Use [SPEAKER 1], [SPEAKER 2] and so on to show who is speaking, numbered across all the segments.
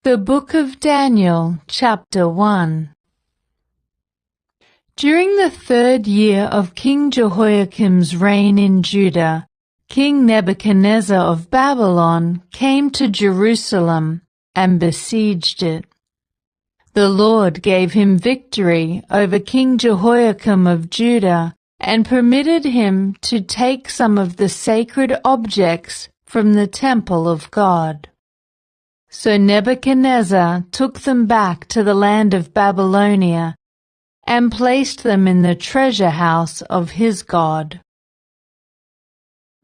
[SPEAKER 1] The Book of Daniel, Chapter 1. During the 3rd year of King Jehoiakim's reign in Judah, King Nebuchadnezzar of Babylon came to Jerusalem and besieged it. The Lord gave him victory over King Jehoiakim of Judah and permitted him to take some of the sacred objects from the temple of God. So Nebuchadnezzar took them back to the land of Babylonia and placed them in the treasure house of his God.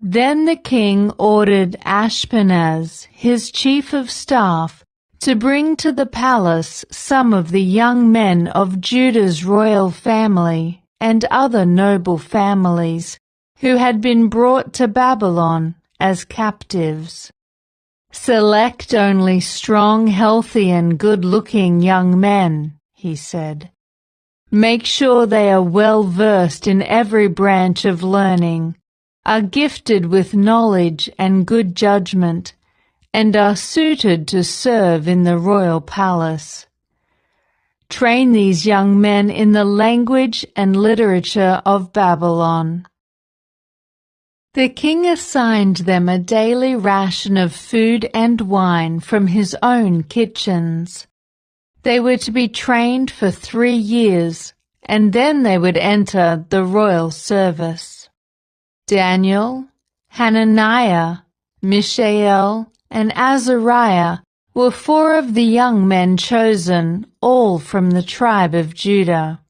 [SPEAKER 1] Then the king ordered Ashpenaz, his chief of staff, to bring to the palace some of the young men of Judah's royal family and other noble families who had been brought to Babylon as captives. "Select only strong, healthy, and good-looking young men," he said. "Make sure they are well-versed in every branch of learning, are gifted with knowledge and good judgment, and are suited to serve in the royal palace. Train these young men in the language and literature of Babylon." The king assigned them a daily ration of food and wine from his own kitchens. They were to be trained for 3 years, and then they would enter the royal service. Daniel, Hananiah, Mishael, and Azariah were 4 of the young men chosen, all from the tribe of Judah.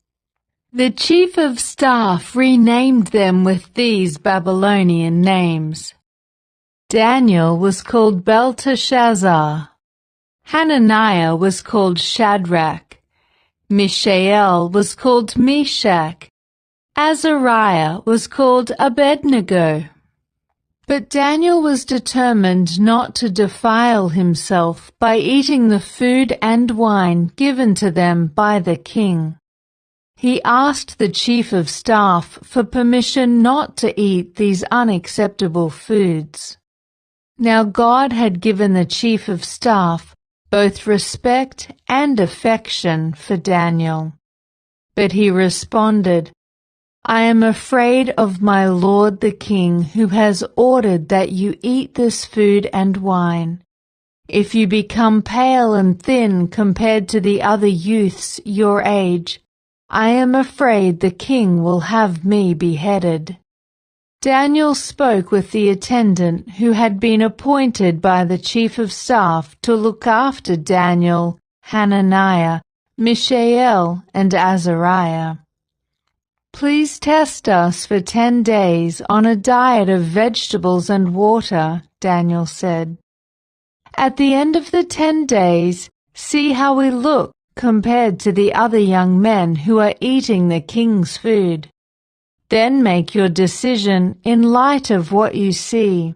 [SPEAKER 1] The chief of staff renamed them with these Babylonian names. Daniel was called Belteshazzar. Hananiah was called Shadrach. Mishael was called Meshach. Azariah was called Abednego. But Daniel was determined not to defile himself by eating the food and wine given to them by the king. He asked the chief of staff for permission not to eat these unacceptable foods. Now God had given the chief of staff both respect and affection for Daniel. But he responded, "I am afraid of my lord the king, who has ordered that you eat this food and wine. If you become pale and thin compared to the other youths your age, I am afraid the king will have me beheaded." Daniel spoke with the attendant who had been appointed by the chief of staff to look after Daniel, Hananiah, Mishael, and Azariah. "Please test us for 10 days on a diet of vegetables and water," Daniel said. "At the end of the 10 days, see how we look compared to the other young men who are eating the king's food. Then make your decision in light of what you see."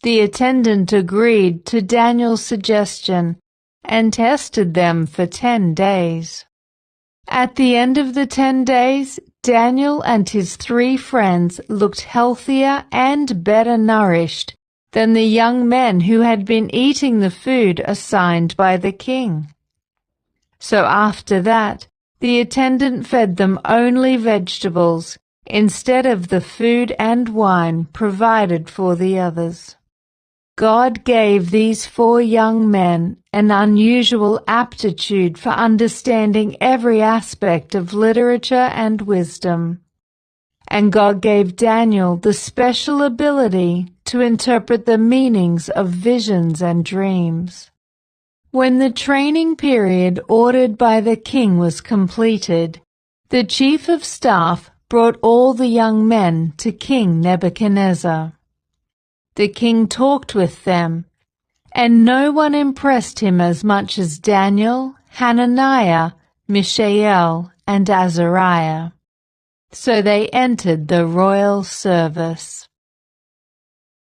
[SPEAKER 1] The attendant agreed to Daniel's suggestion and tested them for 10 days. At the end of the 10 days, Daniel and his 3 friends looked healthier and better nourished than the young men who had been eating the food assigned by the king. So after that, the attendant fed them only vegetables instead of the food and wine provided for the others. God gave these 4 young men an unusual aptitude for understanding every aspect of literature and wisdom. And God gave Daniel the special ability to interpret the meanings of visions and dreams. When the training period ordered by the king was completed, the chief of staff brought all the young men to King Nebuchadnezzar. The king talked with them, and no one impressed him as much as Daniel, Hananiah, Mishael, and Azariah. So they entered the royal service.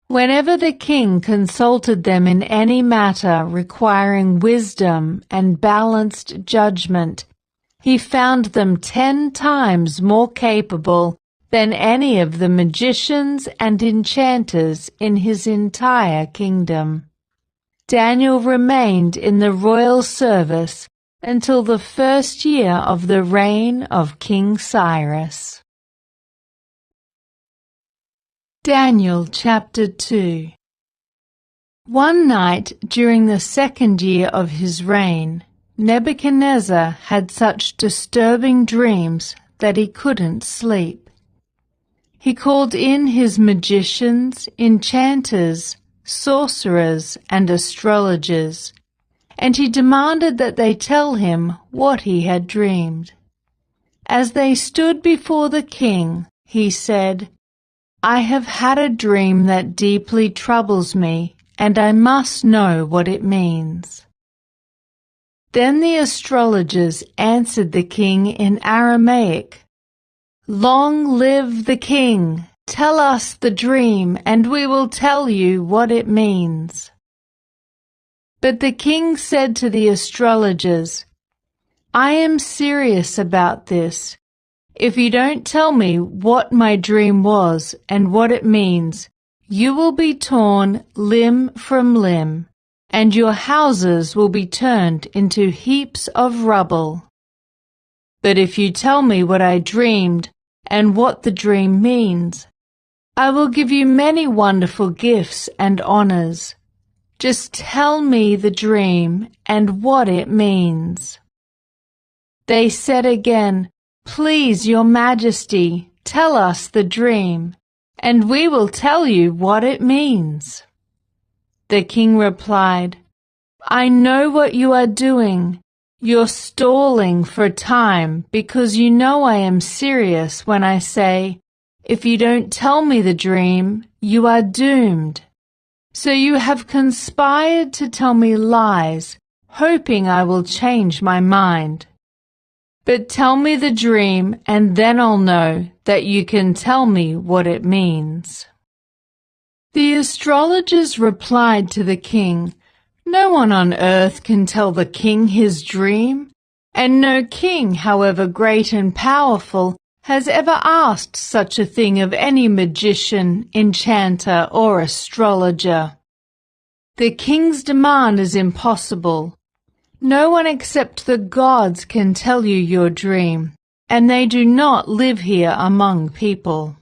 [SPEAKER 1] Whenever the king consulted them in any matter requiring wisdom and balanced judgment, he found them 10 times more capable than any of the magicians and enchanters in his entire kingdom. Daniel remained in the royal service until the first year of the reign of King Cyrus. Daniel chapter 2. One night during the second year of his reign, Nebuchadnezzar had such disturbing dreams that he couldn't sleep. He called in his magicians, enchanters, sorcerers, and astrologers, and he demanded that they tell him what he had dreamed. As they stood before the king, he said, "I have had a dream that deeply troubles me, and I must know what it means." Then the astrologers answered the king in Aramaic, "Long live the king! Tell us the dream, and we will tell you what it means." But the king said to the astrologers, "I am serious about this. If you don't tell me what my dream was and what it means, you will be torn limb from limb, and your houses will be turned into heaps of rubble. But if you tell me what I dreamed and what the dream means, I will give you many wonderful gifts and honors. Just tell me the dream and what it means." They said again, "Please, your majesty, tell us the dream, and we will tell you what it means." The king replied, "I know what you are doing. You're stalling for time because you know I am serious when I say, if you don't tell me the dream, you are doomed. So you have conspired to tell me lies, hoping I will change my mind. But tell me the dream, and then I'll know that you can tell me what it means." The astrologers replied to the king, "No one on earth can tell the king his dream, and no king, however great and powerful, has ever asked such a thing of any magician, enchanter, or astrologer. The king's demand is impossible. No one except the gods can tell you your dream, and they do not live here among people."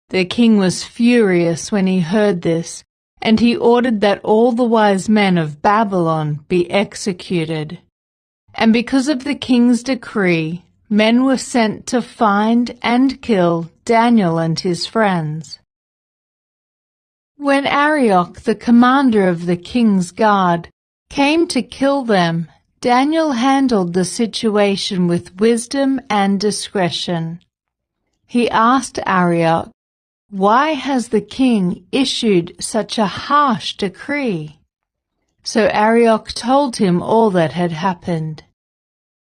[SPEAKER 1] The king was furious when he heard this, and he ordered that all the wise men of Babylon be executed. And because of the king's decree, men were sent to find and kill Daniel and his friends. When Arioch, the commander of the king's guard, came to kill them, Daniel handled the situation with wisdom and discretion. He asked Arioch, "Why has the king issued such a harsh decree?" So Arioch told him all that had happened.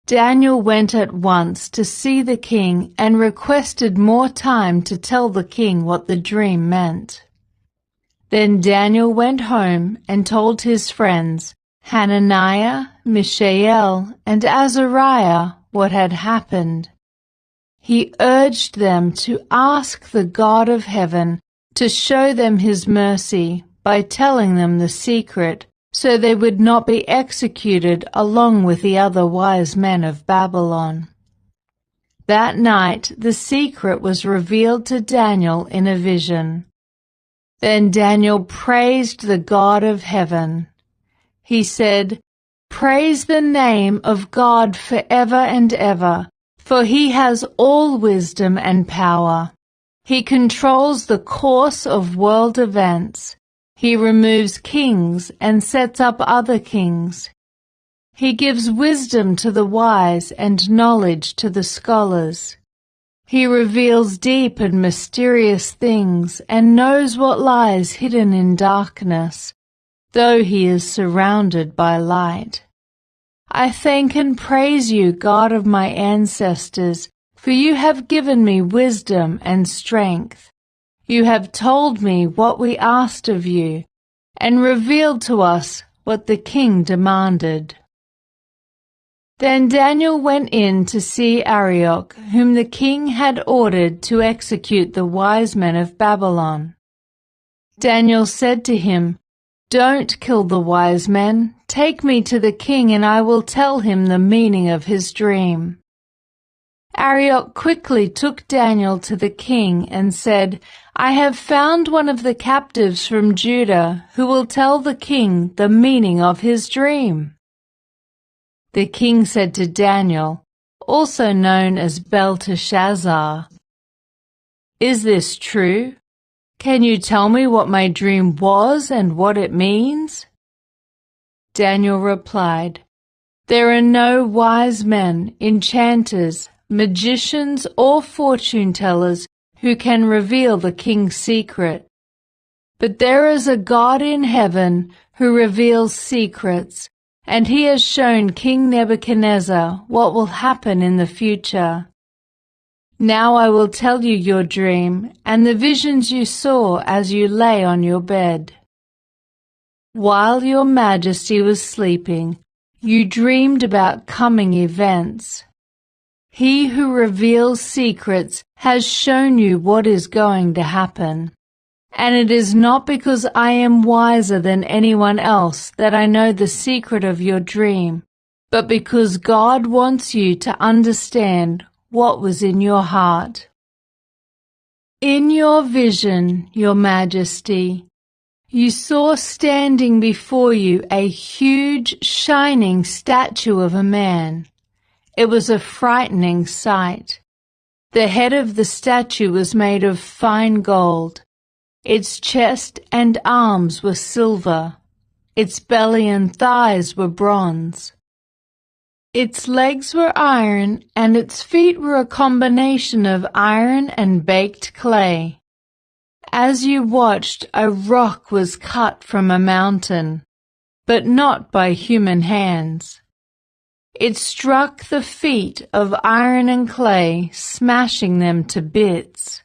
[SPEAKER 1] Daniel went at once to see the king and requested more time to tell the king what the dream meant. Then Daniel went home and told his friends, Hananiah, Mishael, and Azariah, what had happened. He urged them to ask the God of heaven to show them his mercy by telling them the secret, so they would not be executed along with the other wise men of Babylon. That night the secret was revealed to Daniel in a vision. Then Daniel praised the God of heaven. He said, "Praise the name of God forever and ever, for he has all wisdom and power. He controls the course of world events. He removes kings and sets up other kings. He gives wisdom to the wise and knowledge to the scholars. He reveals deep and mysterious things and knows what lies hidden in darkness, though he is surrounded by light. I thank and praise you, God of my ancestors, for you have given me wisdom and strength. You have told me what we asked of you, and revealed to us what the king demanded." Then Daniel went in to see Arioch, whom the king had ordered to execute the wise men of Babylon. Daniel said to him, "Don't kill the wise men. Take me to the king and I will tell him the meaning of his dream." Arioch quickly took Daniel to the king and said, "I have found one of the captives from Judah who will tell the king the meaning of his dream." The king said to Daniel, also known as Belteshazzar, "Is this true? Can you tell me what my dream was and what it means?" Daniel replied, "There are no wise men, enchanters, magicians, or fortune-tellers who can reveal the king's secret. But there is a God in heaven who reveals secrets, and he has shown King Nebuchadnezzar what will happen in the future. Now I will tell you your dream and the visions you saw as you lay on your bed. While your majesty was sleeping, you dreamed about coming events. He who reveals secrets has shown you what is going to happen. And it is not because I am wiser than anyone else that I know the secret of your dream, but because God wants you to understand what was in your heart. In your vision, your majesty, you saw standing before you a huge, shining statue of a man. It was a frightening sight. The head of the statue was made of fine gold. Its chest and arms were silver. Its belly and thighs were bronze. Its legs were iron, and its feet were a combination of iron and baked clay. As you watched, a rock was cut from a mountain, but not by human hands. It struck the feet of iron and clay, smashing them to bits.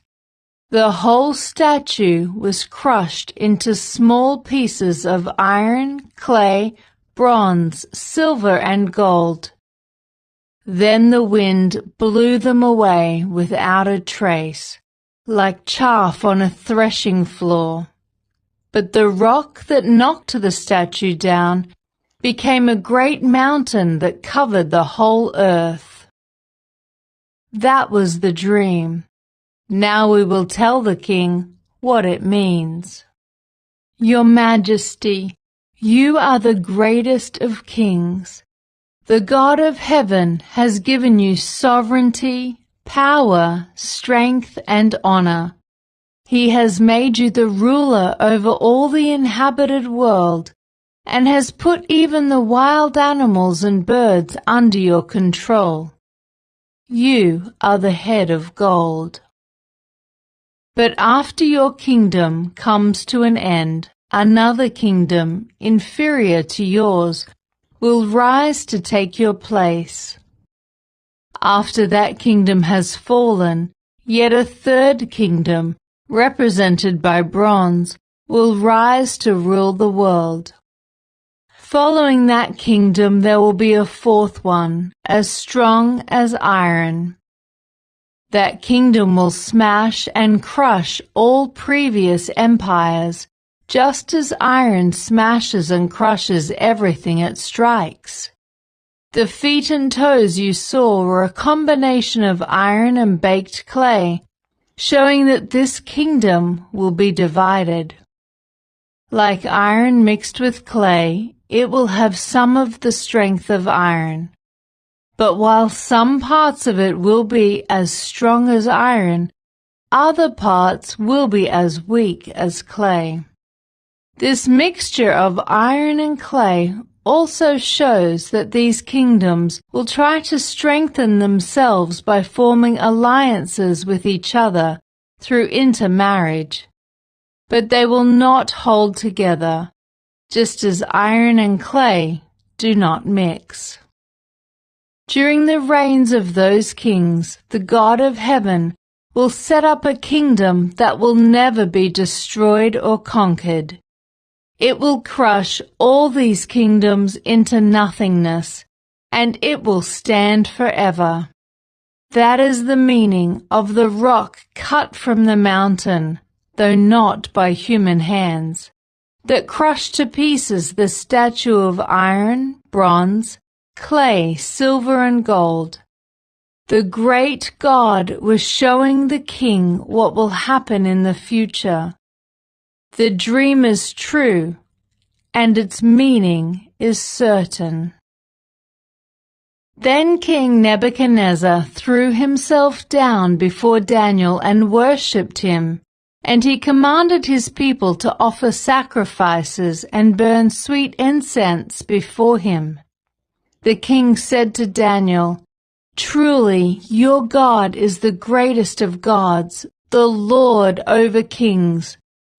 [SPEAKER 1] The whole statue was crushed into small pieces of iron, clay, bronze, silver, and gold. Then the wind blew them away without a trace, like chaff on a threshing floor. But the rock that knocked the statue down became a great mountain that covered the whole earth. That was the dream. Now we will tell the king what it means. Your Majesty, you are the greatest of kings. The God of heaven has given you sovereignty, power, strength, and honor. He has made you the ruler over all the inhabited world, and has put even the wild animals and birds under your control. You are the head of gold. But after your kingdom comes to an end, another kingdom, inferior to yours, will rise to take your place. After that kingdom has fallen, yet a third kingdom, represented by bronze, will rise to rule the world. Following that kingdom there will be a fourth one, as strong as iron. That kingdom will smash and crush all previous empires, just as iron smashes and crushes everything it strikes. The feet and toes you saw were a combination of iron and baked clay, showing that this kingdom will be divided. Like iron mixed with clay, it will have some of the strength of iron. But while some parts of it will be as strong as iron, other parts will be as weak as clay. This mixture of iron and clay also shows that these kingdoms will try to strengthen themselves by forming alliances with each other through intermarriage. But they will not hold together, just as iron and clay do not mix. During the reigns of those kings, the God of heaven will set up a kingdom that will never be destroyed or conquered. It will crush all these kingdoms into nothingness, and it will stand forever. That is the meaning of the rock cut from the mountain, though not by human hands. that crushed to pieces the statue of iron, bronze, clay, silver, and gold. The great God was showing the king what will happen in the future. The dream is true, and its meaning is certain. Then King Nebuchadnezzar threw himself down before Daniel and worshipped him, and he commanded his people to offer sacrifices and burn sweet incense before him. The king said to Daniel, "Truly, your God is the greatest of gods, the Lord over kings,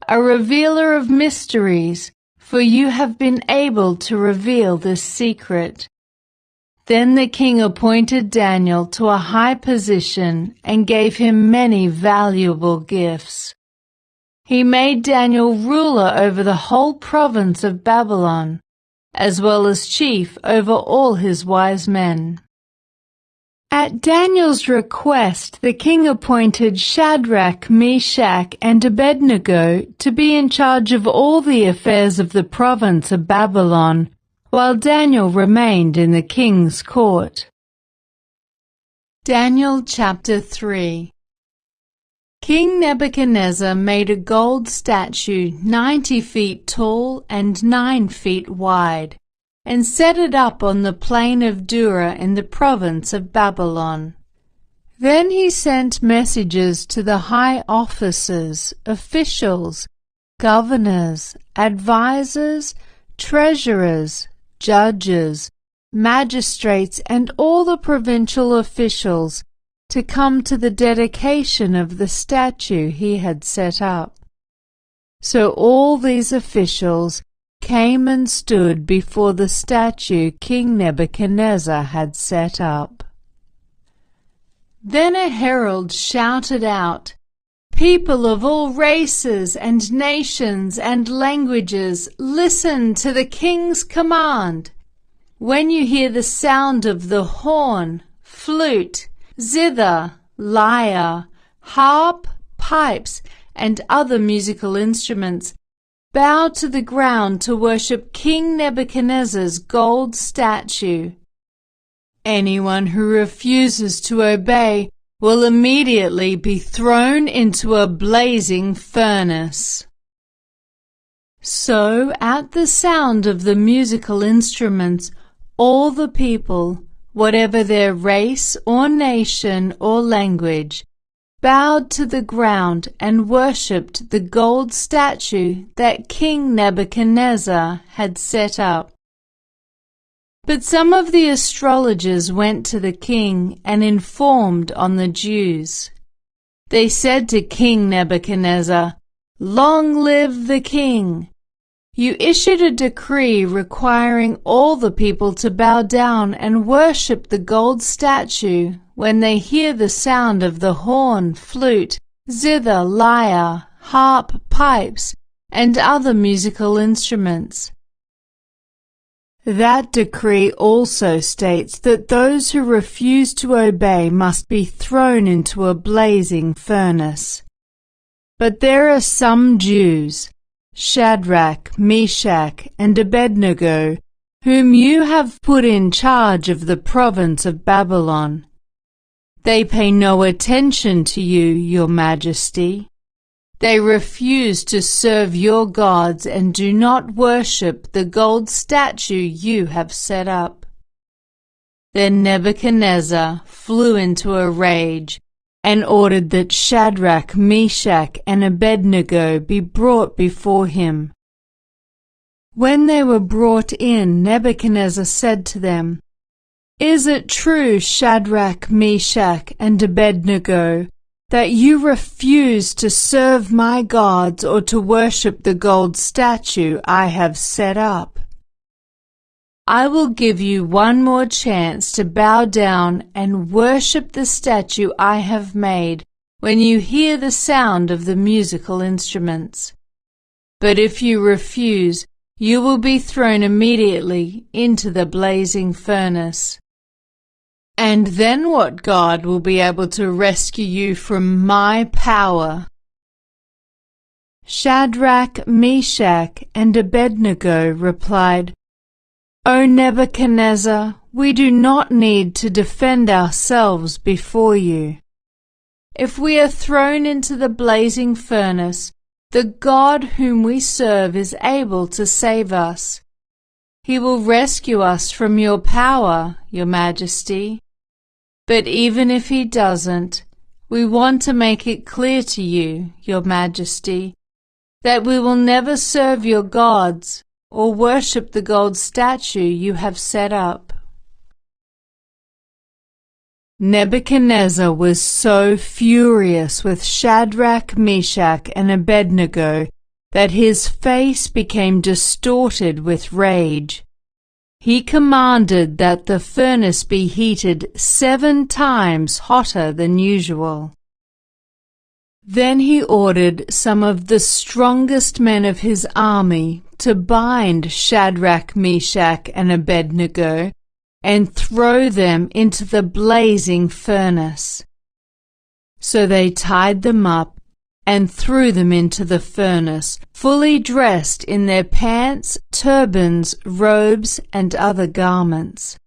[SPEAKER 1] a revealer of mysteries, for you have been able to reveal this secret." Then the king appointed Daniel to a high position and gave him many valuable gifts. He made Daniel ruler over the whole province of Babylon, as well as chief over all his wise men. At Daniel's request, the king appointed Shadrach, Meshach, and Abednego to be in charge of all the affairs of the province of Babylon, while Daniel remained in the king's court. Daniel chapter 3. King Nebuchadnezzar made a gold statue 90 feet tall and 9 feet wide, and set it up on the plain of Dura in the province of Babylon. Then he sent messages to the high officers, officials, governors, advisers, treasurers, judges, magistrates, and all the provincial officials to come to the dedication of the statue he had set up. So all these officials came and stood before the statue King Nebuchadnezzar had set up. Then a herald shouted out, "People of all races and nations and languages, listen to the king's command. When you hear the sound of the horn, flute, zither, lyre, harp, pipes, and other musical instruments, bow to the ground to worship King Nebuchadnezzar's gold statue. Anyone who refuses to obey will immediately be thrown into a blazing furnace." So, at the sound of the musical instruments, all the people, whatever their race or nation or language, bowed to the ground and worshipped the gold statue that King Nebuchadnezzar had set up. But some of the astrologers went to the king and informed on the Jews. They said to King Nebuchadnezzar, "Long live the king! You issued a decree requiring all the people to bow down and worship the gold statue when they hear the sound of the horn, flute, zither, lyre, harp, pipes, and other musical instruments." That decree also states that those who refuse to obey must be thrown into a blazing furnace. But there are some Jews, Shadrach, Meshach, and Abednego, whom you have put in charge of the province of Babylon. They pay no attention to you, your majesty. They refuse to serve your gods and do not worship the gold statue you have set up. Then Nebuchadnezzar flew into a rage and ordered that Shadrach, Meshach, and Abednego be brought before him. When they were brought in, Nebuchadnezzar said to them, "Is it true, Shadrach, Meshach, and Abednego, that you refuse to serve my gods or to worship the gold statue I have set up? I will give you one more chance to bow down and worship the statue I have made when you hear the sound of the musical instruments. But if you refuse, you will be thrown immediately into the blazing furnace. And then what God will be able to rescue you from my power?" Shadrach, Meshach, and Abednego replied, "O Nebuchadnezzar, we do not need to defend ourselves before you. If we are thrown into the blazing furnace, the God whom we serve is able to save us. He will rescue us from your power, your majesty. But even if he doesn't, we want to make it clear to you, your majesty, that we will never serve your gods or worship the gold statue you have set up." Nebuchadnezzar was so furious with Shadrach, Meshach, and Abednego that his face became distorted with rage. He commanded that the furnace be heated 7 times hotter than usual. Then he ordered some of the strongest men of his army to bind Shadrach, Meshach, and Abednego and throw them into the blazing furnace. So they tied them up and threw them into the furnace, fully dressed in their pants, turbans, robes, and other garments.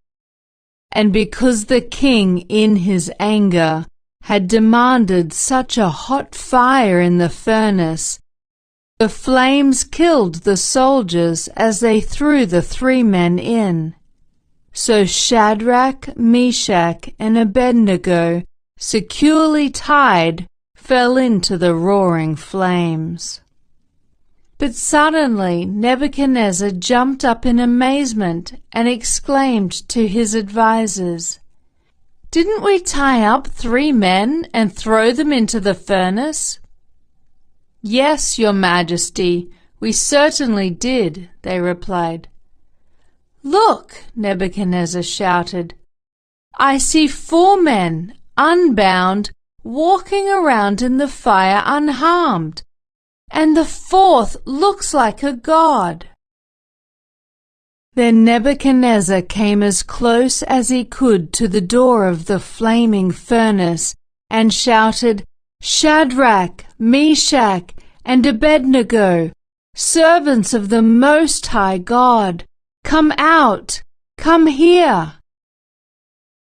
[SPEAKER 1] And because the king, in his anger, had demanded such a hot fire in the furnace, the flames killed the soldiers as they threw the 3 men in. So Shadrach, Meshach, and Abednego, securely tied, fell into the roaring flames. But suddenly Nebuchadnezzar jumped up in amazement and exclaimed to his advisers, "Didn't we tie up 3 men and throw them into the furnace?" "Yes, your majesty, we certainly did," they replied. "Look," Nebuchadnezzar shouted, "I see 4 men, unbound, walking around in the fire unharmed, and the 4th looks like a god." Then Nebuchadnezzar came as close as he could to the door of the flaming furnace and shouted, "Shadrach, Meshach, and Abednego, servants of the Most High God, come out, come here."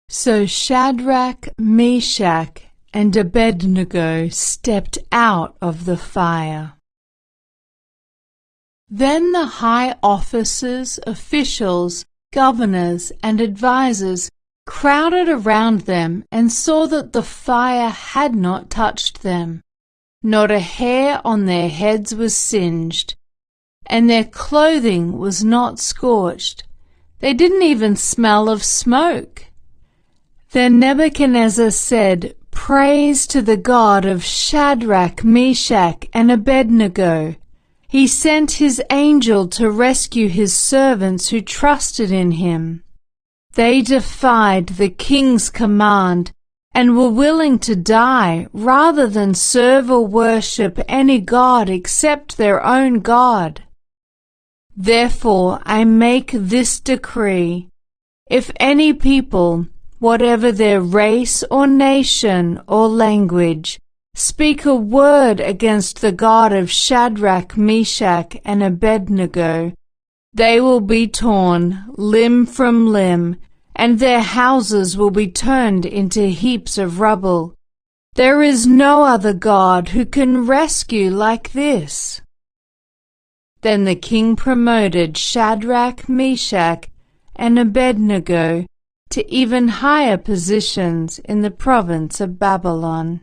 [SPEAKER 1] So Shadrach, Meshach, and Abednego stepped out of the fire. Then the high officers, officials, governors, and advisers crowded around them and saw that the fire had not touched them. Not a hair on their heads was singed, and their clothing was not scorched. They didn't even smell of smoke. Then Nebuchadnezzar said, "Praise to the God of Shadrach, Meshach, and Abednego. He sent his angel to rescue his servants who trusted in him. They defied the king's command and were willing to die rather than serve or worship any god except their own God. Therefore I make this decree: if any people, whatever their race or nation or language, speak a word against the God of Shadrach, Meshach, and Abednego, they will be torn limb from limb, and their houses will be turned into heaps of rubble. There is no other God who can rescue like this." Then the king promoted Shadrach, Meshach, and Abednego to even higher positions in the province of Babylon.